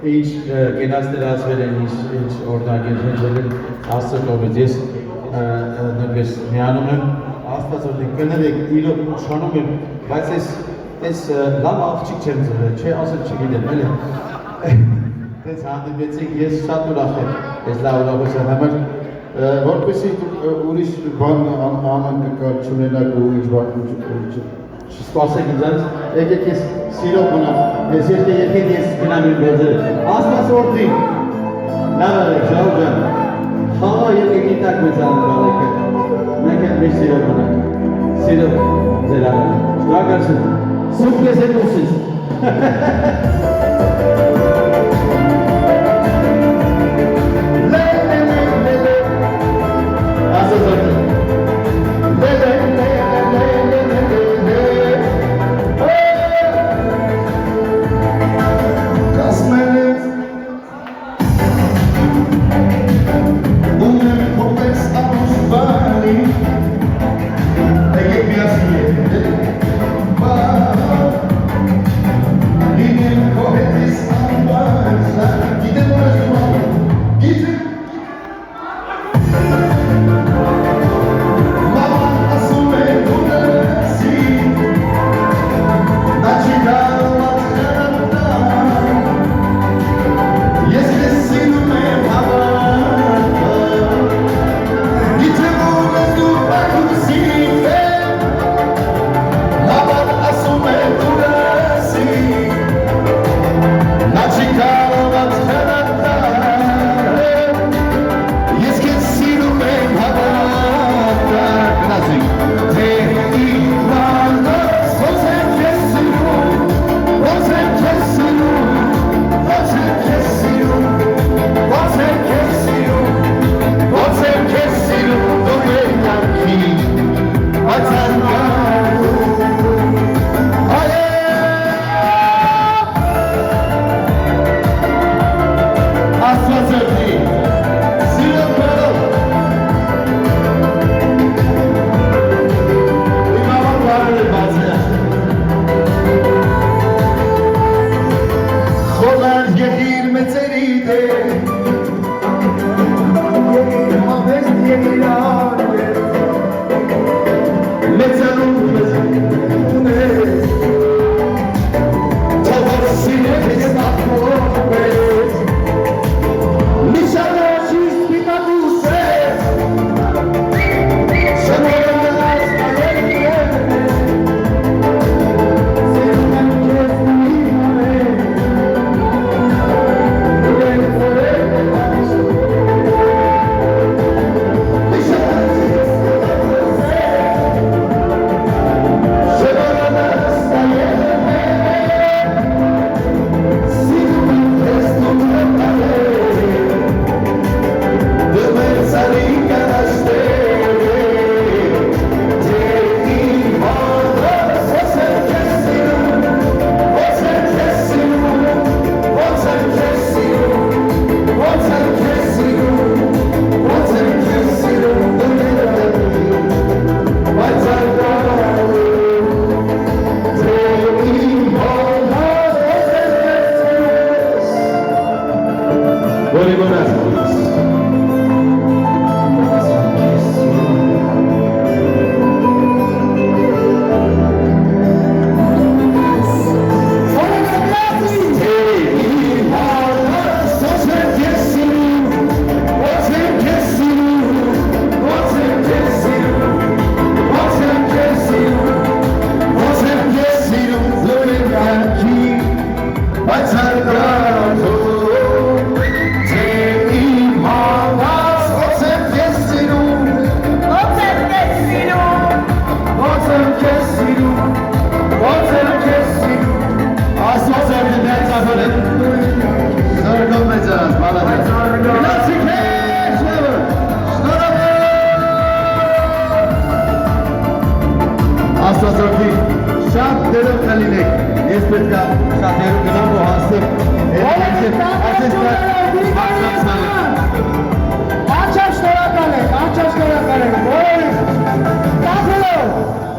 ինչ կենաց դրացվել են, ինչ օրդագեր հենջել են աստծոտովից, ես նրպես միանում եմ, աստվածորդին կներեք, իրոք շանում եմ, բայց ես լավ աղջիկ չեմ ձրել, չէ ասել չգիտեմ, էլ ես հանդիպեցիք, ես շատ ուրախ եմ, ես լավ ուրախության համար, որպեսի ուրիշ բան անան կկար չունենակ ու ինչ բան չսպասեք ինձանց, եկեք ես սիրով մնամ, ես եկեք ես գնամ իմ բերձերը, աստվածորդին, լավ ալեք, ժաու ջան, խաղա եկեք իտակ մեծ անվալեքը, մենք են մեր սիրով մնամ, սիրով ձեր ալեք, շնորհակալություն, սուպ ես են ուսից, Շատ դերով կլինեք, ես պետք է շատ դերով գնամ ու հասնեմ Անչափ շնորհակալ եք, բոլորին, կապելով